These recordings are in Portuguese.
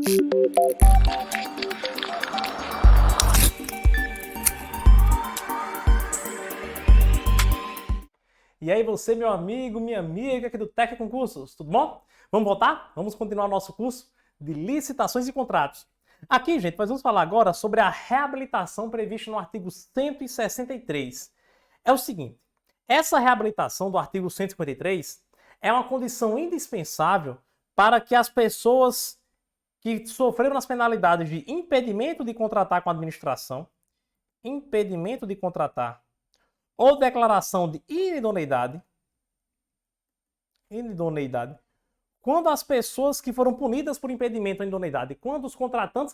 E aí você, meu amigo, minha amiga aqui do Tec Concursos, tudo bom? Vamos voltar? Vamos continuar o nosso curso de licitações e contratos. Aqui, gente, nós vamos falar agora sobre a reabilitação prevista no artigo 163. É o seguinte, essa reabilitação do artigo 153 é uma condição indispensável para que as pessoas que sofreram as penalidades de impedimento de contratar com a administração, impedimento de contratar ou declaração de inidoneidade, quando as pessoas que foram punidas por impedimento ou idoneidade, quando os contratados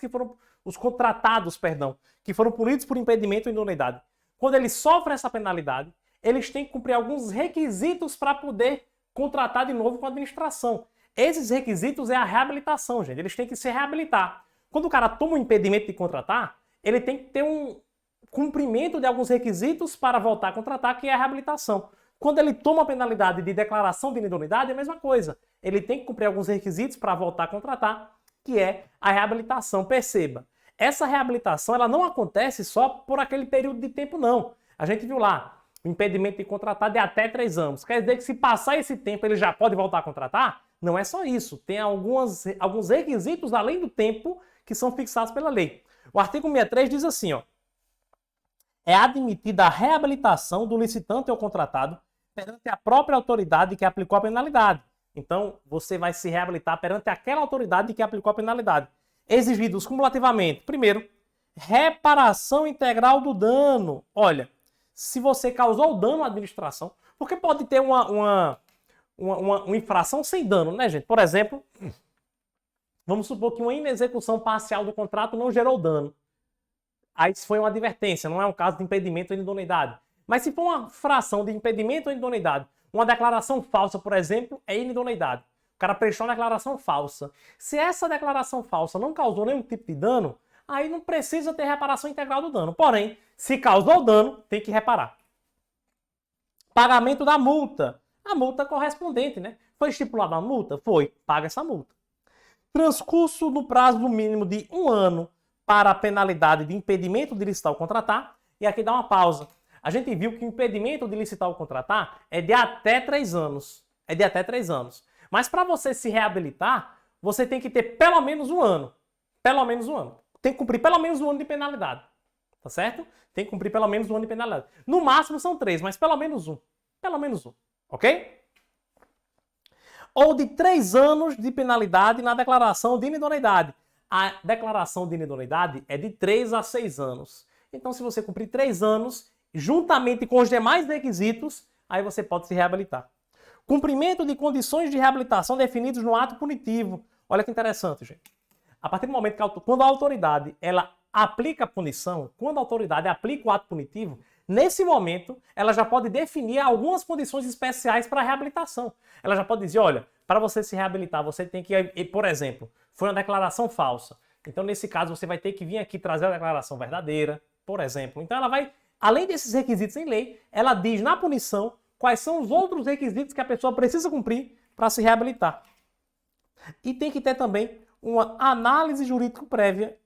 que foram punidos por impedimento ou idoneidade, quando eles sofrem essa penalidade, eles têm que cumprir alguns requisitos para poder contratar de novo com a administração. Esses requisitos é a reabilitação, gente. Eles têm que se reabilitar. Quando o cara toma um impedimento de contratar, ele tem que ter um cumprimento de alguns requisitos para voltar a contratar, que é a reabilitação. Quando ele toma a penalidade de declaração de inidoneidade, é a mesma coisa. Ele tem que cumprir alguns requisitos para voltar a contratar, que é a reabilitação. Perceba, essa reabilitação ela não acontece só por aquele período de tempo, não. A gente viu lá, o impedimento de contratar de até 3 anos. Quer dizer que se passar esse tempo ele já pode voltar a contratar? Não é só isso. Tem alguns requisitos além do tempo que são fixados pela lei. O artigo 63 diz assim, ó. É admitida a reabilitação do licitante ou contratado perante a própria autoridade que aplicou a penalidade. Então, você vai se reabilitar perante aquela autoridade que aplicou a penalidade. Exigidos cumulativamente, primeiro, reparação integral do dano. Olha, se você causou dano à administração, porque pode ter uma infração sem dano, né, gente? Por exemplo, vamos supor que uma inexecução parcial do contrato não gerou dano. Aí isso foi uma advertência, não é um caso de impedimento ou inidoneidade. Mas se for uma fração de impedimento ou inidoneidade, uma declaração falsa, por exemplo, é inidoneidade. O cara prestou uma declaração falsa. Se essa declaração falsa não causou nenhum tipo de dano, aí não precisa ter reparação integral do dano. Porém, se causou dano, tem que reparar. Pagamento da multa. A multa correspondente, né? Foi estipulada a multa? Foi. Paga essa multa. Transcurso no prazo do mínimo de 1 ano para a penalidade de impedimento de licitar ou contratar. E aqui dá uma pausa. A gente viu que o impedimento de licitar ou contratar é de até 3 anos. É de até 3 anos. Mas para você se reabilitar, você tem que ter pelo menos 1 ano. Pelo menos 1 ano. Tem que cumprir pelo menos 1 ano de penalidade. Tá certo? Tem que cumprir pelo menos 1 ano de penalidade. No máximo são 3, mas pelo menos 1. Pelo menos 1. Ok? Ou de 3 anos de penalidade na declaração de inidoneidade. A declaração de inidoneidade é de 3 a 6 anos. Então, se você cumprir 3 anos, juntamente com os demais requisitos, aí você pode se reabilitar. Cumprimento de condições de reabilitação definidos no ato punitivo. Olha que interessante, gente. A partir do momento que quando a autoridade ela aplica a punição, quando a autoridade aplica o ato punitivo, nesse momento ela já pode definir algumas condições especiais para a reabilitação. Ela já pode dizer, olha, para você se reabilitar, você tem que, por exemplo, foi uma declaração falsa. Então, nesse caso, você vai ter que vir aqui trazer a declaração verdadeira, por exemplo. Então, ela vai, além desses requisitos em lei, ela diz na punição quais são os outros requisitos que a pessoa precisa cumprir para se reabilitar. E tem que ter também uma análise jurídica prévia,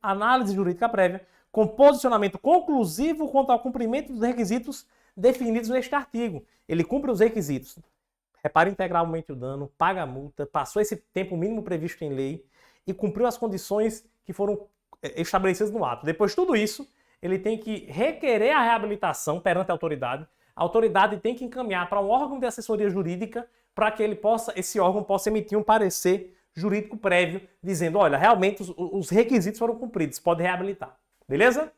com posicionamento conclusivo quanto ao cumprimento dos requisitos definidos neste artigo. Ele cumpre os requisitos. Repara integralmente o dano, paga a multa, passou esse tempo mínimo previsto em lei e cumpriu as condições que foram estabelecidas no ato. Depois de tudo isso, ele tem que requerer a reabilitação perante a autoridade tem que encaminhar para um órgão de assessoria jurídica para que esse órgão possa emitir um parecer jurídico prévio dizendo, olha, realmente os requisitos foram cumpridos, pode reabilitar. Beleza?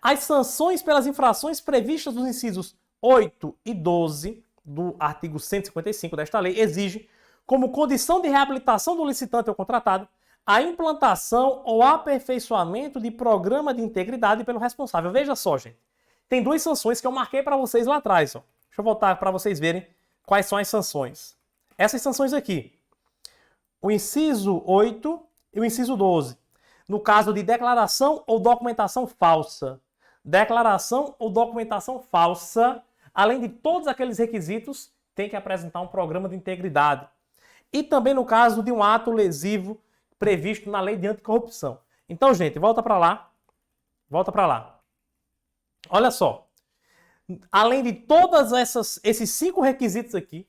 As sanções pelas infrações previstas nos incisos 8 e 12 do artigo 155 desta lei exigem, como condição de reabilitação do licitante ou contratado, a implantação ou aperfeiçoamento de programa de integridade pelo responsável. Veja só, gente. Tem 2 sanções que eu marquei para vocês lá atrás. Ó. Deixa eu voltar para vocês verem quais são as sanções. Essas sanções aqui. O inciso 8 e o inciso 12. No caso de declaração ou documentação falsa. Declaração ou documentação falsa, além de todos aqueles requisitos, tem que apresentar um programa de integridade. E também no caso de um ato lesivo previsto na lei de anticorrupção. Então, gente, volta para lá. Volta para lá. Olha só. Além de todos esses 5 requisitos aqui,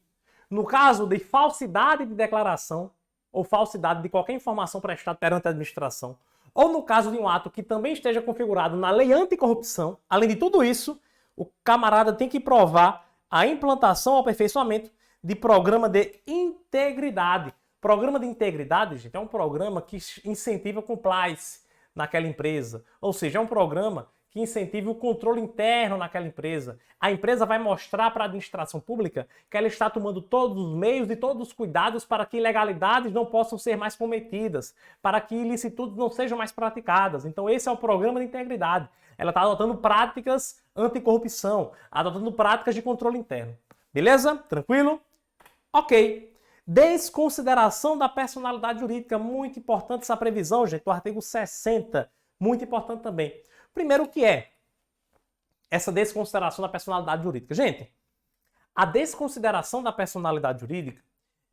no caso de falsidade de declaração ou falsidade de qualquer informação prestada perante a administração, ou no caso de um ato que também esteja configurado na lei anticorrupção, além de tudo isso, o camarada tem que provar a implantação ou aperfeiçoamento de programa de integridade. Programa de integridade, gente, é um programa que incentiva compliance naquela empresa. Ou seja, é um programa que incentive o controle interno naquela empresa. A empresa vai mostrar para a administração pública que ela está tomando todos os meios e todos os cuidados para que ilegalidades não possam ser mais cometidas, para que ilicitudes não sejam mais praticadas. Então esse é o programa de integridade. Ela está adotando práticas anticorrupção, adotando práticas de controle interno. Beleza? Tranquilo? Ok. Desconsideração da personalidade jurídica. Muito importante essa previsão, gente, do artigo 60. Muito importante também. Primeiro, o que é essa desconsideração da personalidade jurídica? Gente, a desconsideração da personalidade jurídica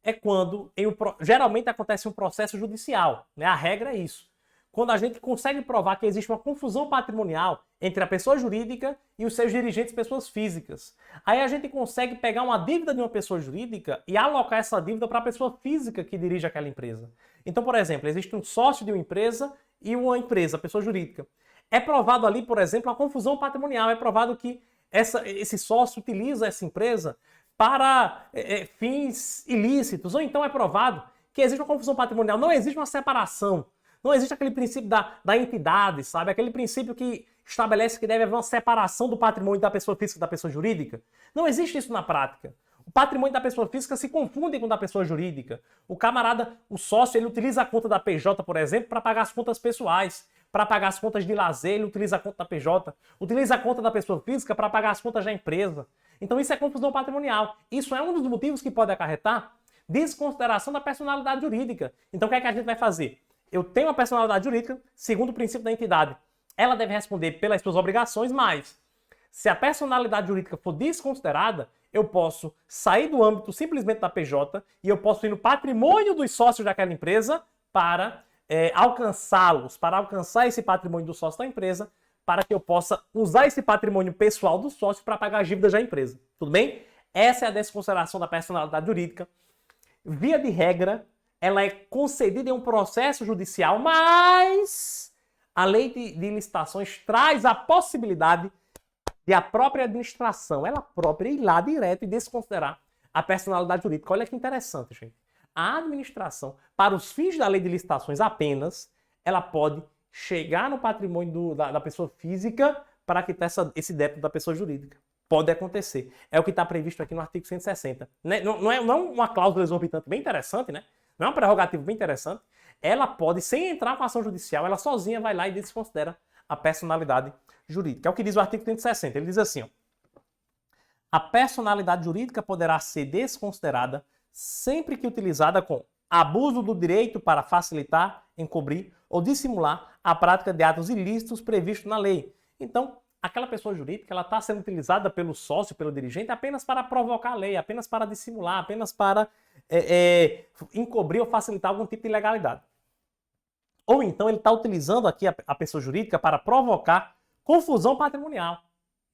é quando, geralmente acontece um processo judicial, né? A regra é isso. Quando a gente consegue provar que existe uma confusão patrimonial entre a pessoa jurídica e os seus dirigentes pessoas físicas. Aí a gente consegue pegar uma dívida de uma pessoa jurídica e alocar essa dívida para a pessoa física que dirige aquela empresa. Então, por exemplo, existe um sócio de uma empresa e uma empresa, pessoa jurídica. É provado ali, por exemplo, a confusão patrimonial. É provado que esse sócio utiliza essa empresa para fins ilícitos. Ou então é provado que existe uma confusão patrimonial. Não existe uma separação. Não existe aquele princípio da entidade, sabe? Aquele princípio que estabelece que deve haver uma separação do patrimônio da pessoa física e da pessoa jurídica. Não existe isso na prática. O patrimônio da pessoa física se confunde com o da pessoa jurídica. O camarada, o sócio, ele utiliza a conta da PJ, por exemplo, para pagar as contas pessoais. Para pagar as contas de lazer, ele utiliza a conta da PJ. Utiliza a conta da pessoa física para pagar as contas da empresa. Então isso é confusão patrimonial. Isso é um dos motivos que pode acarretar desconsideração da personalidade jurídica. Então o que é que a gente vai fazer? Eu tenho uma personalidade jurídica, segundo o princípio da entidade. Ela deve responder pelas suas obrigações, mas se a personalidade jurídica for desconsiderada, eu posso sair do âmbito simplesmente da PJ e eu posso ir no patrimônio dos sócios daquela empresa para alcançá-los, para alcançar esse patrimônio do sócio da empresa, para que eu possa usar esse patrimônio pessoal do sócio para pagar as dívidas da empresa. Tudo bem? Essa é a desconsideração da personalidade jurídica. Via de regra, ela é concedida em um processo judicial, mas a lei de licitações traz a possibilidade de a própria administração, ela própria, ir lá direto e desconsiderar a personalidade jurídica. Olha que interessante, gente. A administração, para os fins da lei de licitações apenas, ela pode chegar no patrimônio da pessoa física para quitar esse débito da pessoa jurídica. Pode acontecer. É o que está previsto aqui no artigo 160. Não é uma cláusula exorbitante bem interessante, né? Não é um prerrogativo bem interessante. Ela pode, sem entrar com ação judicial, ela sozinha vai lá e desconsidera a personalidade jurídica. É o que diz o artigo 160. Ele diz assim, ó, a personalidade jurídica poderá ser desconsiderada sempre que utilizada com abuso do direito para facilitar, encobrir ou dissimular a prática de atos ilícitos previstos na lei. Então, aquela pessoa jurídica ela está sendo utilizada pelo sócio, pelo dirigente, apenas para provocar a lei, apenas para dissimular, apenas para encobrir ou facilitar algum tipo de ilegalidade. Ou então ele está utilizando aqui a pessoa jurídica para provocar confusão patrimonial.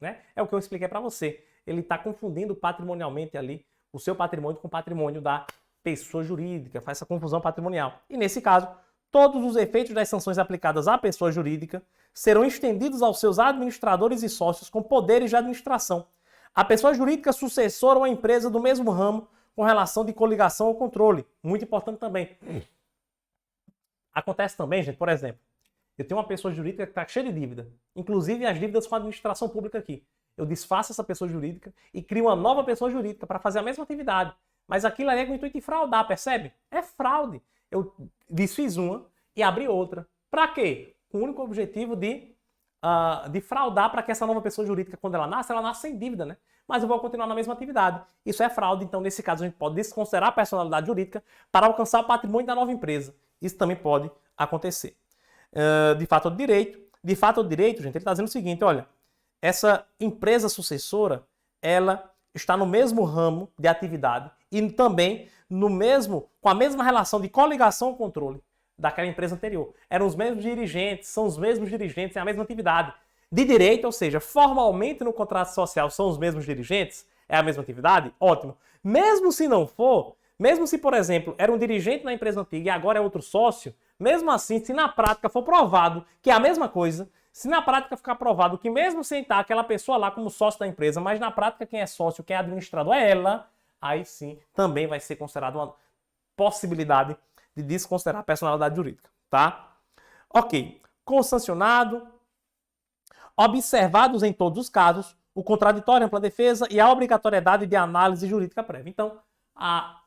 Né? É o que eu expliquei para você. Ele está confundindo patrimonialmente ali o seu patrimônio com o patrimônio da pessoa jurídica, faz essa confusão patrimonial. E nesse caso, todos os efeitos das sanções aplicadas à pessoa jurídica serão estendidos aos seus administradores e sócios com poderes de administração. A pessoa jurídica sucessora ou a empresa do mesmo ramo com relação de coligação ou controle. Muito importante também. Acontece também, gente, por exemplo, eu tenho uma pessoa jurídica que está cheia de dívida, inclusive as dívidas com a administração pública aqui. Eu desfaço essa pessoa jurídica e crio uma nova pessoa jurídica para fazer a mesma atividade. Mas aquilo ali é com o intuito de fraudar, percebe? É fraude. Eu desfiz uma e abri outra. Para quê? Com o único objetivo de fraudar para que essa nova pessoa jurídica, quando ela nasce sem dívida, né? Mas eu vou continuar na mesma atividade. Isso é fraude, então nesse caso a gente pode desconsiderar a personalidade jurídica para alcançar o patrimônio da nova empresa. Isso também pode acontecer. De fato ou de direito. De fato ou de direito, gente, ele está dizendo o seguinte, olha, essa empresa sucessora, ela está no mesmo ramo de atividade e também com a mesma relação de coligação ou controle. daquela empresa anterior. Eram os mesmos dirigentes, são os mesmos dirigentes, é a mesma atividade. De direito, ou seja, formalmente no contrato social são os mesmos dirigentes, é a mesma atividade, ótimo. Mesmo se não for, mesmo se, por exemplo, era um dirigente na empresa antiga e agora é outro sócio, mesmo assim, se na prática for provado que é a mesma coisa, se na prática ficar provado que mesmo sem estar aquela pessoa lá como sócio da empresa, mas na prática quem é sócio, quem é administrador é ela, aí sim também vai ser considerado uma possibilidade de desconsiderar a personalidade jurídica, tá? Ok. Consancionado, observados em todos os casos, o contraditório, ampla defesa e a obrigatoriedade de análise jurídica prévia. Então, a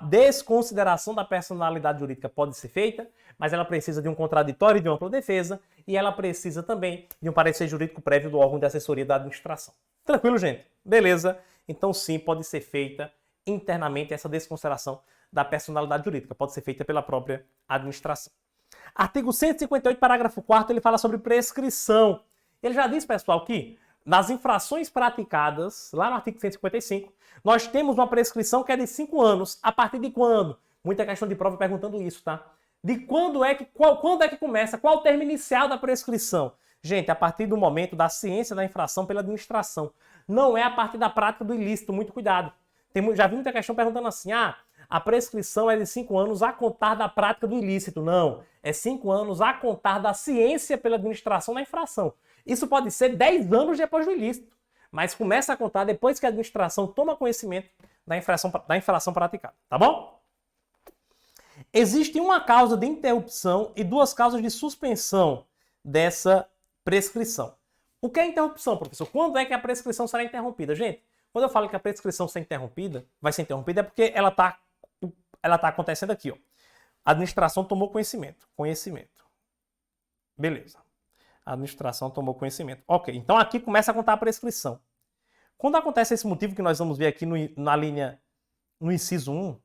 desconsideração da personalidade jurídica pode ser feita, mas ela precisa de um contraditório e de uma ampla defesa, e ela precisa também de um parecer jurídico prévio do órgão de assessoria da administração. Tranquilo, gente? Beleza? Então, sim, pode ser feita internamente essa desconsideração da personalidade jurídica. Pode ser feita pela própria administração. Artigo 158, parágrafo 4º, ele fala sobre prescrição. Ele já diz, pessoal, que nas infrações praticadas, lá no artigo 155, nós temos uma prescrição que é de 5 anos. A partir de quando? Muita questão de prova perguntando isso, tá? De quando é que começa? Qual o termo inicial da prescrição? Gente, a partir do momento da ciência da infração pela administração. Não é a partir da prática do ilícito, muito cuidado. Já vi muita questão perguntando assim, a prescrição é de 5 anos a contar da prática do ilícito. Não, é 5 anos a contar da ciência pela administração da infração. Isso pode ser 10 anos depois do ilícito, mas começa a contar depois que a administração toma conhecimento da infração praticada, tá bom? Existe uma causa de interrupção e 2 causas de suspensão dessa prescrição. O que é interrupção, professor? Quando é que a prescrição será interrompida? Gente, quando eu falo que a prescrição vai ser interrompida é porque ela tá acontecendo aqui, ó. A administração tomou conhecimento. Beleza. A administração tomou conhecimento. Ok, então aqui começa a contar a prescrição. Quando acontece esse motivo que nós vamos ver aqui no inciso 1,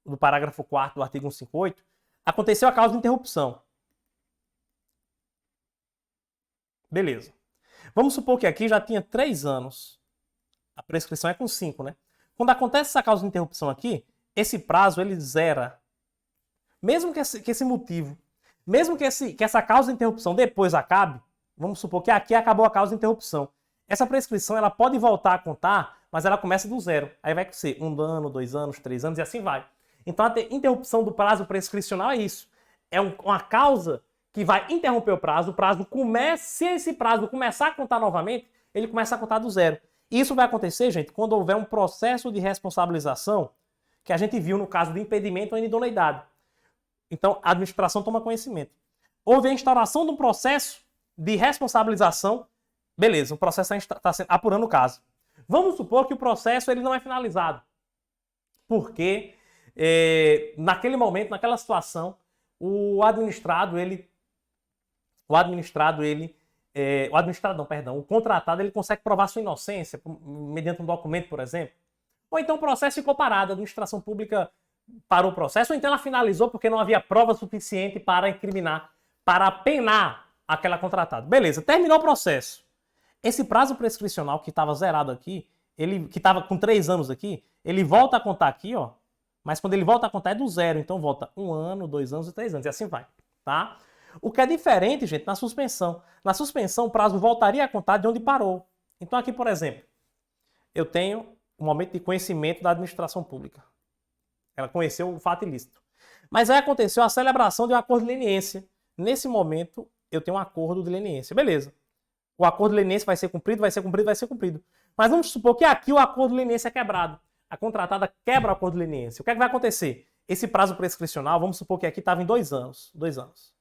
do parágrafo 4º do artigo 158, aconteceu a causa de interrupção. Beleza. Vamos supor que aqui já tinha 3 anos. A prescrição é com 5, né? Quando acontece essa causa de interrupção aqui, esse prazo ele zera. Mesmo que esse motivo, mesmo que essa causa de interrupção depois acabe, vamos supor que aqui acabou a causa de interrupção. Essa prescrição ela pode voltar a contar, mas ela começa do zero. Aí vai ser 1 ano, 2 anos, 3 anos e assim vai. Então a interrupção do prazo prescricional é isso. É uma causa que vai interromper o prazo começa, se esse prazo começar a contar novamente, ele começa a contar do zero. Isso vai acontecer, gente, quando houver um processo de responsabilização que a gente viu no caso de impedimento ou inidoneidade. Então, a administração toma conhecimento. Houve a instauração de um processo de responsabilização. Beleza, o processo está apurando o caso. Vamos supor que o processo ele não é finalizado. Porque, naquele momento, naquela situação, o contratado ele consegue provar sua inocência mediante um documento, por exemplo. Ou então o processo ficou parado, a administração pública parou o processo, ou então ela finalizou porque não havia prova suficiente para incriminar, para penar aquela contratada. Beleza, terminou o processo. Esse prazo prescricional que estava zerado aqui, que estava com 3 anos aqui, ele volta a contar aqui, ó. Mas quando ele volta a contar é do zero, então volta 1 ano, 2 anos e 3 anos, e assim vai, tá? O que é diferente, gente, na suspensão. Na suspensão, o prazo voltaria a contar de onde parou. Então aqui, por exemplo, eu tenho um momento de conhecimento da administração pública. Ela conheceu o fato ilícito. Mas aí aconteceu a celebração de um acordo de leniência. Nesse momento, eu tenho um acordo de leniência. Beleza. O acordo de leniência vai ser cumprido, vai ser cumprido, vai ser cumprido. Mas vamos supor que aqui o acordo de leniência é quebrado. A contratada quebra o acordo de leniência. O que é que vai acontecer? Esse prazo prescricional, vamos supor que aqui estava em 2 anos. 2 anos.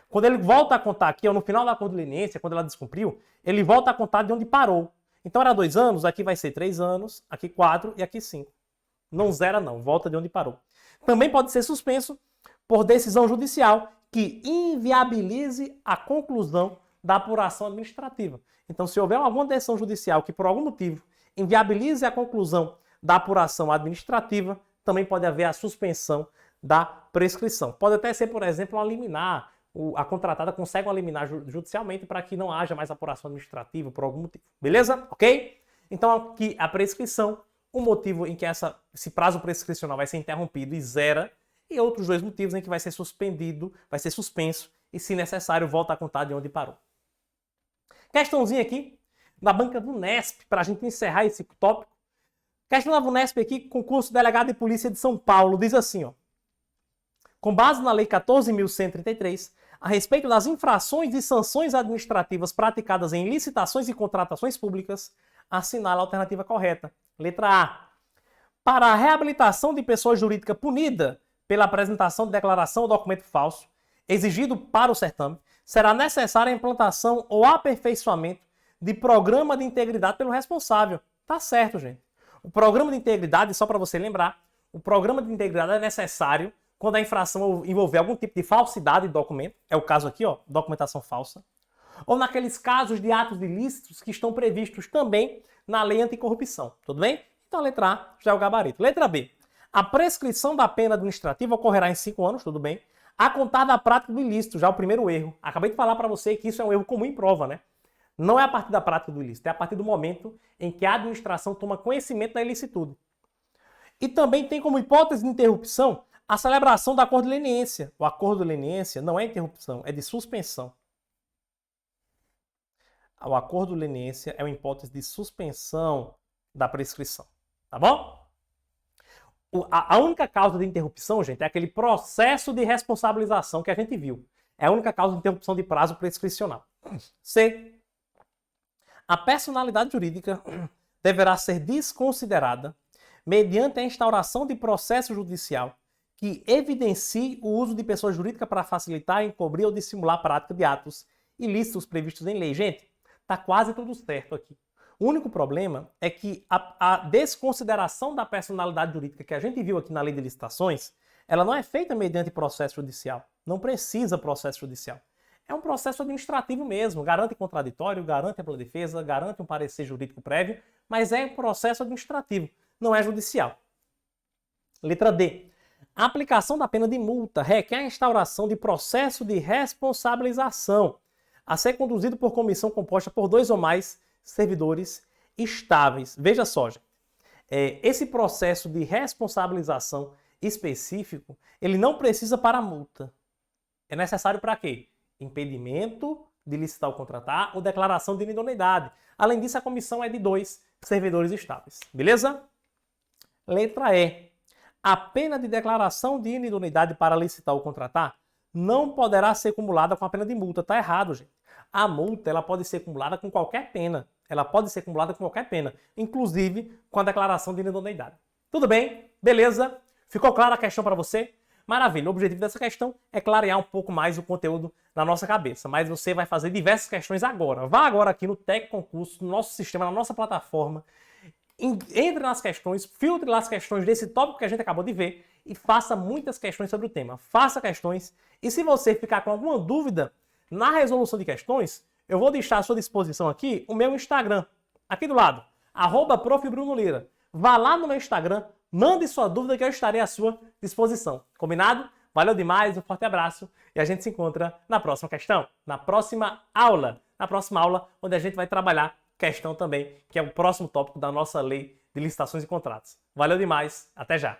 Quando ele volta a contar aqui, ou no final do acordo de leniência, quando ela descumpriu, ele volta a contar de onde parou. Então era 2 anos, aqui vai ser 3 anos, aqui 4 e aqui 5. Não zera não, volta de onde parou. Também pode ser suspenso por decisão judicial que inviabilize a conclusão da apuração administrativa. Então se houver alguma decisão judicial que por algum motivo inviabilize a conclusão da apuração administrativa, também pode haver a suspensão da prescrição. Pode até ser, por exemplo, uma liminar. A contratada consegue uma liminar judicialmente para que não haja mais apuração administrativa por algum motivo. Beleza? Ok? Então aqui a prescrição, o motivo em que esse prazo prescricional vai ser interrompido e zera e outros 2 motivos em que vai ser suspendido, vai ser suspenso e, se necessário, volta a contar de onde parou. Questãozinha aqui da banca do Unesp, para a gente encerrar esse tópico. Questão da Unesp aqui, concurso delegado de polícia de São Paulo, diz assim, ó. Com base na Lei 14.133, a respeito das infrações e sanções administrativas praticadas em licitações e contratações públicas, assinala a alternativa correta. Letra A. Para a reabilitação de pessoa jurídica punida pela apresentação de declaração ou documento falso, exigido para o certame, será necessária a implantação ou aperfeiçoamento de programa de integridade pelo responsável. Tá certo, gente. O programa de integridade, só para você lembrar, o programa de integridade é necessário quando a infração envolver algum tipo de falsidade de documento, é o caso aqui, ó, documentação falsa, ou naqueles casos de atos ilícitos que estão previstos também na lei anticorrupção, tudo bem? Então a letra A já é o gabarito. Letra B. A prescrição da pena administrativa ocorrerá em 5 anos, tudo bem, a contar da prática do ilícito, já é o primeiro erro. Acabei de falar para você que isso é um erro comum em prova, né? Não é a partir da prática do ilícito, é a partir do momento em que a administração toma conhecimento da ilicitude. E também tem como hipótese de interrupção a celebração do acordo de leniência. O acordo de leniência não é interrupção, é de suspensão. O acordo de leniência é uma hipótese de suspensão da prescrição. Tá bom? A única causa de interrupção, gente, é aquele processo de responsabilização que a gente viu. É a única causa de interrupção de prazo prescricional. C. A personalidade jurídica deverá ser desconsiderada mediante a instauração de processo judicial que evidencie o uso de pessoa jurídica para facilitar, encobrir ou dissimular a prática de atos ilícitos previstos em lei. Gente, tá quase tudo certo aqui. O único problema é que a desconsideração da personalidade jurídica que a gente viu aqui na lei de licitações, ela não é feita mediante processo judicial. Não precisa processo judicial. É um processo administrativo mesmo. Garante contraditório, garante ampla defesa, garante um parecer jurídico prévio, mas é um processo administrativo, não é judicial. Letra D. A aplicação da pena de multa requer a instauração de processo de responsabilização a ser conduzido por comissão composta por 2 ou mais servidores estáveis. Veja só, gente. Esse processo de responsabilização específico, ele não precisa para a multa. É necessário para quê? Impedimento de licitar ou contratar ou declaração de inidoneidade. Além disso, a comissão é de 2 servidores estáveis. Beleza? Letra E. A pena de declaração de inidoneidade para licitar ou contratar não poderá ser acumulada com a pena de multa. Tá errado, gente. A multa ela pode ser acumulada com qualquer pena. Ela pode ser acumulada com qualquer pena, inclusive com a declaração de inidoneidade. Tudo bem? Beleza? Ficou clara a questão para você? Maravilha. O objetivo dessa questão é clarear um pouco mais o conteúdo na nossa cabeça, mas você vai fazer diversas questões agora. Vá agora aqui no Tec Concurso, no nosso sistema, na nossa plataforma, entre nas questões, filtre lá as questões desse tópico que a gente acabou de ver e faça muitas questões sobre o tema. Faça questões e se você ficar com alguma dúvida na resolução de questões, eu vou deixar à sua disposição aqui o meu Instagram, aqui do lado, @profbrunolira. Vá lá no meu Instagram, mande sua dúvida que eu estarei à sua disposição. Combinado? Valeu demais, um forte abraço e a gente se encontra na próxima questão, na próxima aula, onde a gente vai trabalhar questão também, que é o próximo tópico da nossa lei de licitações e contratos. Valeu demais, até já!